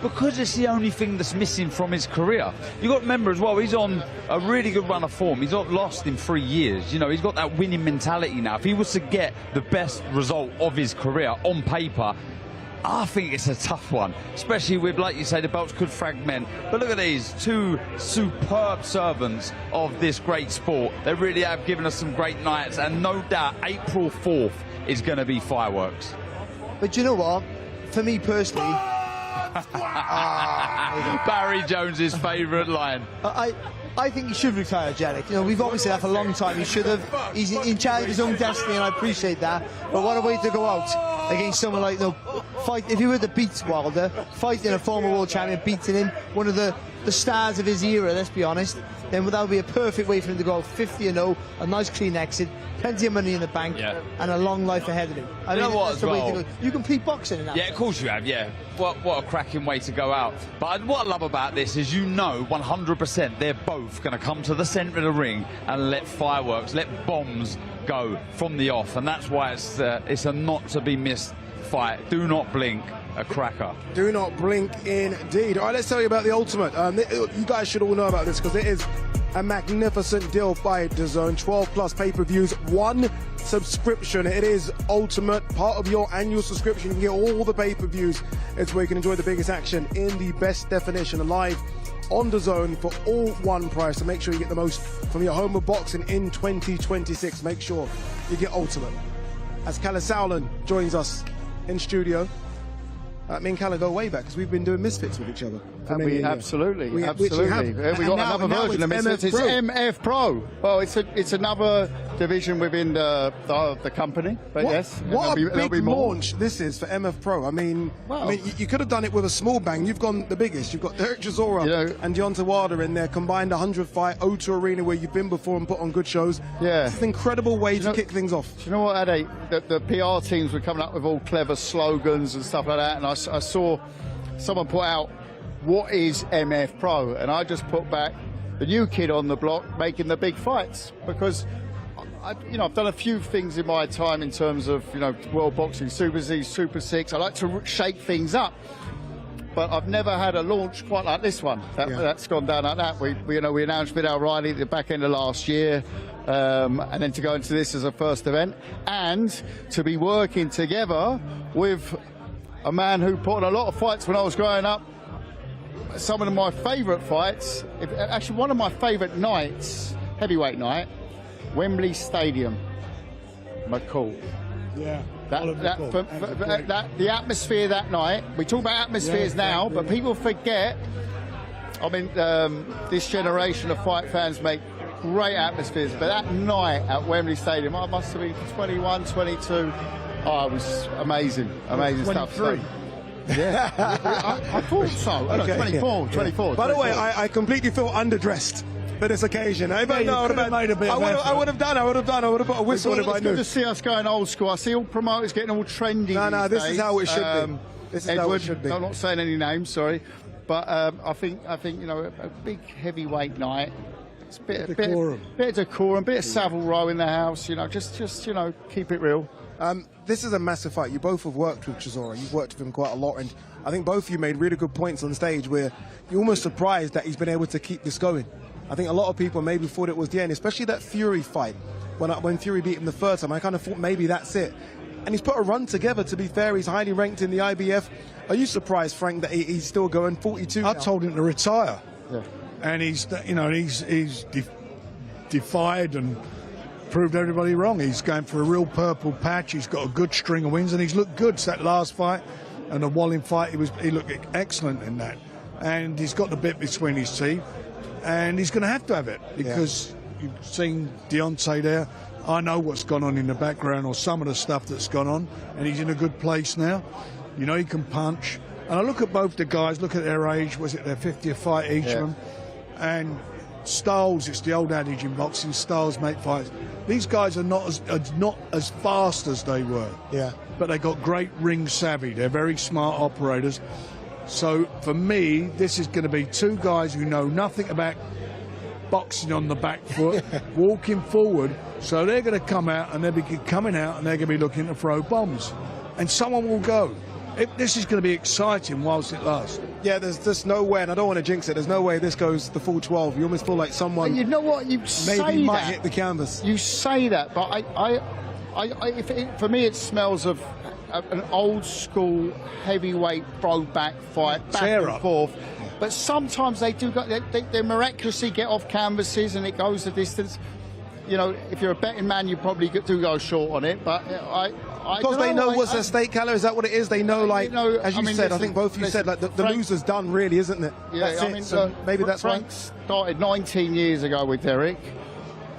because it's the only thing that's missing from his career. You've got to remember as well, he's on a really good run of form. He's not lost in 3 years. He's got that winning mentality now. If he was to get the best result of his career on paper, I think it's a tough one, especially with, like you say, the belts could fragment. But look at these two superb servants of this great sport. They really have given us some great nights, and no doubt April 4th is going to be fireworks. But you know what? For me personally, Barry Jones's favourite line. I think he should retire, Derek. We've obviously said that for a long time. He should have. He's in charge of his own destiny, and I appreciate that. But what a way to go out against someone like, fight. If he were to beat Wilder, fighting a former world champion, beating him, one of the stars of his era, let's be honest, then that would be a perfect way for him to go 50-0, a nice clean exit, plenty of money in the bank, and a long life ahead of him. I mean, that's the way to go. You can compete boxing in that. Yeah, of course you have, yeah. What a cracking way to go out. But what I love about this is 100% they're both going to come to the centre of the ring and let fireworks, let bombs go from the off. And that's why it's a not-to-be-missed fight. Do not blink. A cracker. Do not blink indeed. All right, let's tell you about the Ultimate. You guys should all know about this because it is a magnificent deal by DAZN. 12 plus pay-per-views, one subscription. It is Ultimate, part of your annual subscription. You can get all the pay-per-views. It's where you can enjoy the biggest action in the best definition live on DAZN for all one price. So make sure you get the most from your home of boxing in 2026. Make sure you get Ultimate. As Sauerland joins us in studio. Me and Callum go way back because we've been doing Misfits with each other. And we absolutely. We got another version of Misfits. It's MF Pro. Well, it's another division within the company. But yes, what a big launch this is for MF Pro. I mean, you could have done it with a small bang. You've gone the biggest. You've got Derek Chisora and Deontay Wilder in there, combined 100-fight O2 Arena where you've been before and put on good shows. Yeah, it's an incredible way to kick things off. Do you know what, Ade? The PR teams were coming up with all clever slogans and stuff like that, and I saw someone put out, "What is MF Pro?" And I just put back the new kid on the block making the big fights, because I've done a few things in my time in terms of world boxing, Super Z, Super 6. I like to shake things up, but I've never had a launch quite like this one. That's gone down like that. We announced Vidal Riley at the back end of last year, and then to go into this as a first event, and to be working together with a man who put on a lot of fights when I was growing up. Some of my favourite fights, actually one of my favourite nights, heavyweight night, Wembley Stadium, McCall. Yeah. The atmosphere that night, we talk about atmospheres now, but people forget, this generation of fight fans make great atmospheres, but that night at Wembley Stadium, I must have been 21, 22, it was amazing stuff. So, yeah, I thought so. Okay. 24. By the way, I completely feel underdressed for this occasion. I would have put a whistle if I knew. It's good to see us going old school. I see all promoters getting all trendy. No, this is how it should be. This is how it should be. I'm not saying any names, sorry, but I think a big heavyweight night. It's a bit of decorum, bit of Savile Row in the house. Just keep it real. This is a massive fight. You both have worked with Chisora. You've worked with him quite a lot, and I think both of you made really good points on stage where you're almost surprised that he's been able to keep this going. I think a lot of people maybe thought it was the end, especially that Fury fight. When Fury beat him the first time, I kind of thought maybe that's it. And he's put a run together, to be fair. He's highly ranked in the IBF. Are you surprised, Frank, that he's still going 42 now? I told him to retire. Yeah. And he's defied and proved everybody wrong. He's going for a real purple patch. He's got a good string of wins, and he's looked good. So that last fight and the Walling fight, he looked excellent in that. And he's got the bit between his teeth, and he's going to have it, because you've seen Deontay there. I know what's gone on in the background, or some of the stuff that's gone on, and he's in a good place now. He can punch. And I look at both the guys, look at their age, was it their 50th fight each of them? And styles, it's the old adage in boxing, styles make fights. These guys are not as fast as they were. Yeah. But they got great ring savvy. They're very smart operators. So for me, this is going to be two guys who know nothing about boxing on the back foot, walking forward. So they're going to come out, and they'll be coming out, and they're going to be looking to throw bombs. And someone will go. This is going to be exciting whilst it lasts. Yeah, there's no way, and I don't want to jinx it, there's no way this goes the full 12. You almost feel like someone maybe might hit the canvas. You say that, but for me it smells of an old school heavyweight throwback fight, back and forth. But sometimes they miraculously get off canvases and it goes the distance. If you're a betting man, you probably do go short on it, but because they know what's at stake, Callum, is that what it is? They know, as you said, I think both of you said, the loser's done, really, isn't it? Yeah, that's it. So maybe that's Frank started 19 years ago with Derek.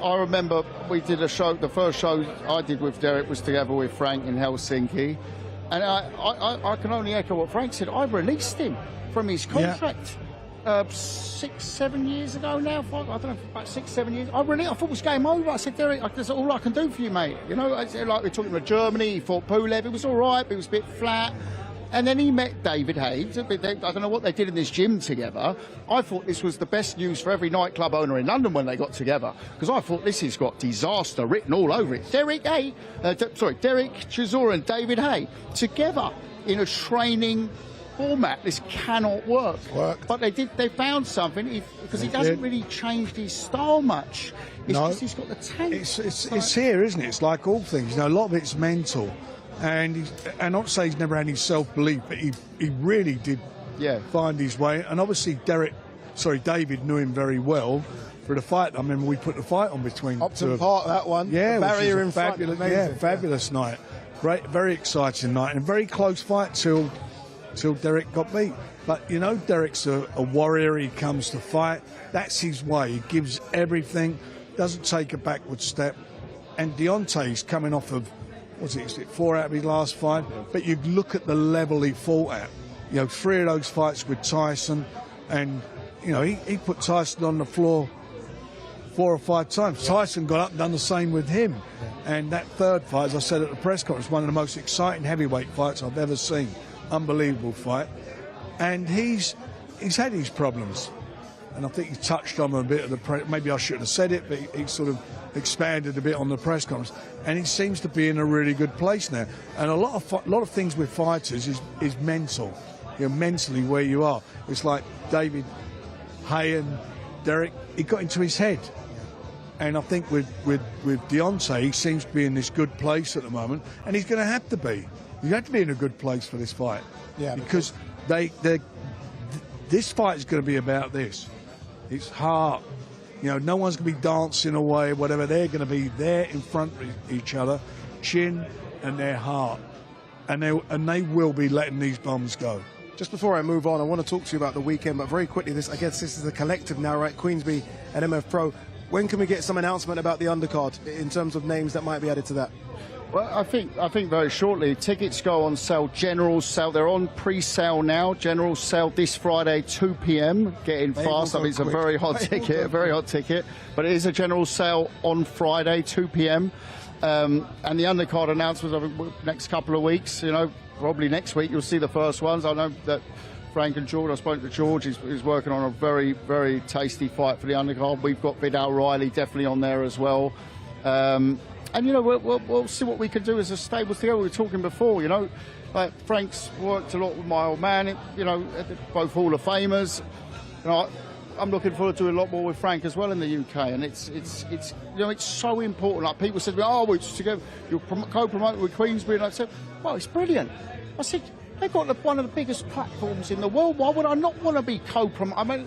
I remember we did a show, the first show I did with Derek was together with Frank in Helsinki. And I can only echo what Frank said. I released him from his contract 6-7 years ago now. I don't know, about 6-7 years. I thought it was game over. I said, Derek, that's all I can do for you, mate. Like we're talking about Germany. He fought Pulev. It was all right, but it was a bit flat. And then he met David Hayes. I don't know what they did in this gym together. I thought this was the best news for every nightclub owner in London when they got together, because I thought this has got disaster written all over it. Derek Chisora and David Hay together in a training format. This cannot work. But they found something, because he hasn't really changed his style much. It's just he's got the tank. It's here, isn't it? It's like all things. A lot of it's mental. And not to say he's never had any self-belief, but he really did find his way. And obviously David knew him very well for the fight. I remember we put the fight on between Upton Park, that one. Yeah, the barrier in front. Fabulous night. Great, very exciting night, and a very close fight till till Derek got beat. But, you know, Derek's a warrior. He comes to fight. That's his way. He gives everything, doesn't take a backward step. And Deontay's coming off of, is it 4 out of his last 5? But you look at the level he fought at. You know, 3 of those fights with Tyson, and, you know, he put Tyson on the floor 4 or 5 times. Tyson got up and done the same with him. And that third fight, as I said at the press conference, one of the most exciting heavyweight fights I've ever seen. Unbelievable fight. And he's had his problems. And I think he touched on them a bit at the press. Maybe I shouldn't have said it, but he sort of expanded a bit on the press conference. And he seems to be in a really good place now. And a lot of things with fighters is mental. You know, mentally where you are. It's like David Hay and Derek, he got into his head. And I think with Deontay, he seems to be in this good place at the moment, and he's going to have to be. You have to be in a good place for this fight. Yeah. Because this fight is going to be about this. It's heart. You know, no one's going to be dancing away, whatever. They're going to be there in front of each other, chin and their heart. And they will be letting these bombs go. Just before I move on, I want to talk to you about the weekend, but very quickly, I guess this is a collective now, right? Queensberry and MF Pro. When can we get some announcement about the undercard in terms of names that might be added to that? Well, I think very shortly. Tickets go on sale, general sale. They're on pre-sale now. General sale this Friday, 2 p.m. Getting fast. I mean, it's a very hot ticket, a very hot ticket. But it is a general sale on Friday, 2 p.m. And the undercard announcements over the next couple of weeks. You know, probably next week you'll see the first ones. I know that Frank and George, I spoke to George, he's working on a very, very tasty fight for the undercard. We've got Vidal Riley definitely on there as well. And, you know, we'll see what we can do as a stable together. We were talking before, you know, like Frank's worked a lot with my old man, you know, both Hall of Famers. You know, I'm looking forward to doing a lot more with Frank as well in the UK, and it's you know, it's so important. Like people said, oh, we're together, you're co-promoting with Queensberry, and I said, well, it's brilliant. I said, they've got one of the biggest platforms in the world. Why would I not want to be co-promoting? I mean,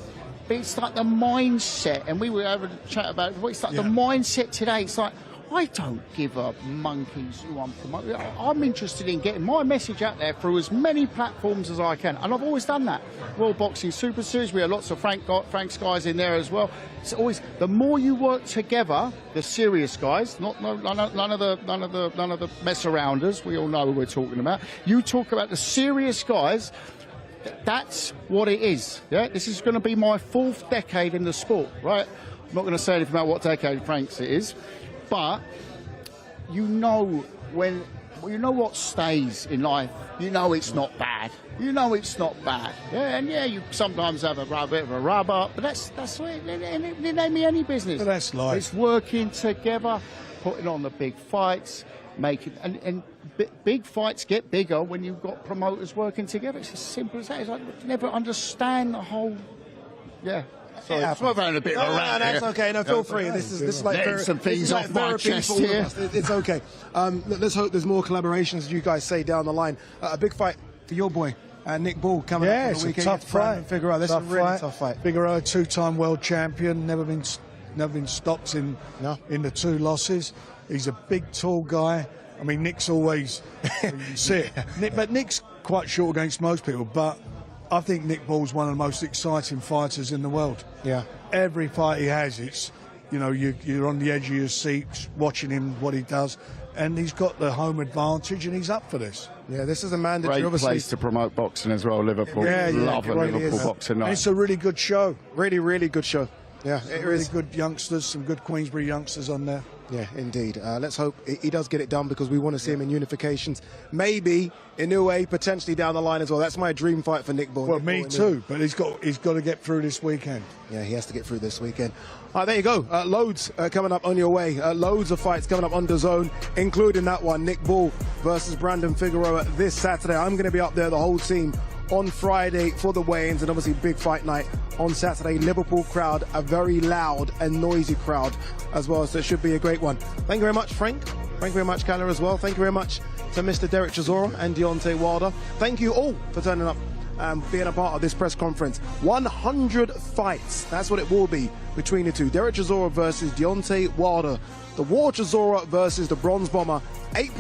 it's like the mindset, and we were having a chat about it. It's like the mindset today. It's like, I don't give a monkey's who I'm promoting. I'm interested in getting my message out there through as many platforms as I can, and I've always done that. World Boxing Super Series, we have lots of Frank's guys in there as well. It's always the more you work together, the serious guys, none of the mess arounders. We all know who we're talking about. You talk about the serious guys. That's what it is. Yeah, this is going to be my 4th decade in the sport, right? I'm not going to say anything about what decade Frank's it is. But you know what stays in life. You know it's not bad. You know it's not bad. Yeah, and yeah, you sometimes have a bit of a rub up, but that's it. It ain't me any business. But that's life. It's working together, putting on the big fights, making and big fights get bigger when you've got promoters working together. It's as simple as that. It's like you never understand the whole. Yeah. Sorry, I'm having a bit of a rant. That's okay. No, feel free. This is like getting some things off my chest here. It's okay. Let's hope there's more collaborations, as you guys say, down the line. A big fight for your boy, Nick Bull, coming up on the weekend. Yeah, it's a tough fight. Figueroa. That's a really tough fight. Figueroa, 2-time world champion, never been stopped in the 2 losses. He's a big, tall guy. I mean, Nick's always you see it. But Nick's quite short against most people, but I think Nick Bull's one of the most exciting fighters in the world. Yeah. Every fight he has, it's, you know, you're on the edge of your seat watching him, what he does, and he's got the home advantage, and he's up for this. Yeah, this is a man that great place to promote boxing as well, Liverpool. Yeah, love a Liverpool boxing night. And it's a really good show. Really, really good show. Yeah, it really is. Good youngsters, some good Queensberry youngsters on there. Yeah, indeed. Let's hope he does get it done, because we want to see him in unifications. Maybe in Inoue, potentially down the line as well. That's my dream fight for Nick Bull. Well, me too, but he's got to get through this weekend. Yeah, he has to get through this weekend. All right, there you go. Loads coming up on your way. Loads of fights coming up on DAZN, including that one, Nick Bull versus Brandon Figueroa this Saturday. I'm going to be up there, the whole team, on Friday for the weigh-ins, and obviously big fight night on Saturday. Liverpool crowd, a very loud and noisy crowd as well, so it should be a great one. Thank you very much, Frank. Thank you very much, Kaller, as well. Thank you very much to Mr. Derek Chisora and Deontay Wilder. Thank you all for turning up and being a part of this press conference. 100 fights, that's what it will be between the two. Derek Chisora versus Deontay Wilder. The War Chisora versus the Bronze Bomber. April